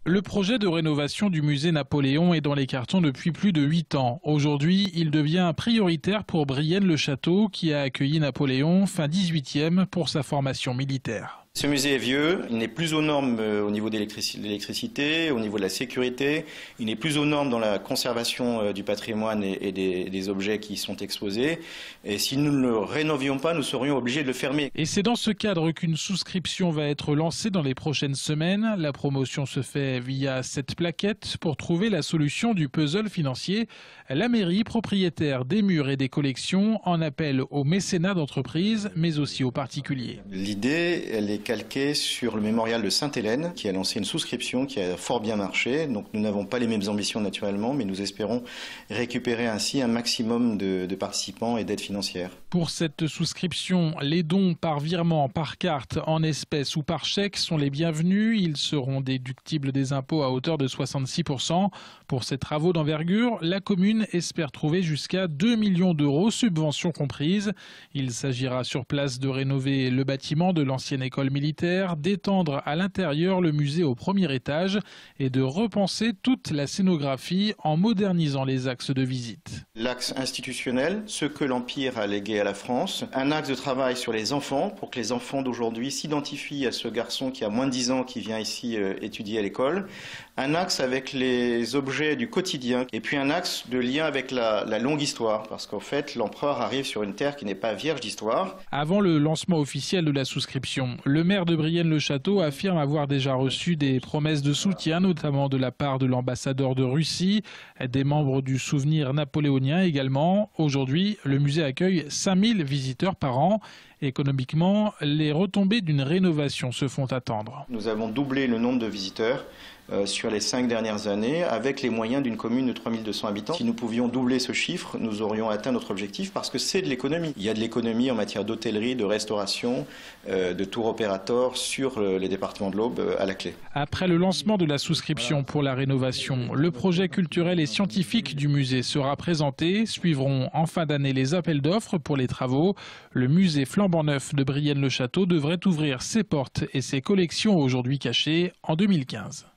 Le projet de rénovation du musée Napoléon est dans les cartons depuis plus de 8 ans. Aujourd'hui, il devient prioritaire pour Brienne-le-Château qui a accueilli Napoléon fin 18e pour sa formation militaire. Ce musée est vieux, il n'est plus aux normes au niveau de l'électricité, au niveau de la sécurité, il n'est plus aux normes dans la conservation du patrimoine et des objets qui y sont exposés. Et si nous ne le rénovions pas, nous serions obligés de le fermer. Et c'est dans ce cadre qu'une souscription va être lancée dans les prochaines semaines. La promotion se fait via cette plaquette pour trouver la solution du puzzle financier. La mairie, propriétaire des murs et des collections, en appelle au mécénat d'entreprises, mais aussi aux particuliers. L'idée, elle est calqué sur le mémorial de Sainte-Hélène qui a lancé une souscription qui a fort bien marché. Donc nous n'avons pas les mêmes ambitions naturellement, mais nous espérons récupérer ainsi un maximum de participants et d'aides financières. Pour cette souscription, les dons par virement, par carte, en espèces ou par chèque sont les bienvenus. Ils seront déductibles des impôts à hauteur de 66%. Pour ces travaux d'envergure, la commune espère trouver jusqu'à 2 millions d'euros, subventions comprises. Il s'agira sur place de rénover le bâtiment de l'ancienne école militaire, d'étendre à l'intérieur le musée au premier étage et de repenser toute la scénographie en modernisant les axes de visite. L'axe institutionnel, ce que l'Empire a légué à la France. Un axe de travail sur les enfants, pour que les enfants d'aujourd'hui s'identifient à ce garçon qui a moins de 10 ans qui vient ici étudier à l'école. Un axe avec les objets du quotidien. Et puis un axe de lien avec la longue histoire, parce qu'en fait, l'empereur arrive sur une terre qui n'est pas vierge d'histoire. Avant le lancement officiel de la souscription, le maire de Brienne-le-Château affirme avoir déjà reçu des promesses de soutien, notamment de la part de l'ambassadeur de Russie, des membres du souvenir napoléonien également. Aujourd'hui, le musée accueille 5000 visiteurs par an. Économiquement, les retombées d'une rénovation se font attendre. Nous avons doublé le nombre de visiteurs sur les 5 dernières années avec les moyens d'une commune de 3200 habitants. Si nous pouvions doubler ce chiffre, nous aurions atteint notre objectif parce que c'est de l'économie. Il y a de l'économie en matière d'hôtellerie, de restauration, de tour opérateur sur les départements de l'Aube à la clé. Après le lancement de la souscription pour la rénovation, le projet culturel et scientifique du musée sera présenté. Suivront en fin d'année les appels d'offres pour les travaux. Le musée flambant neuf de Brienne-le-Château devrait ouvrir ses portes et ses collections aujourd'hui cachées en 2015.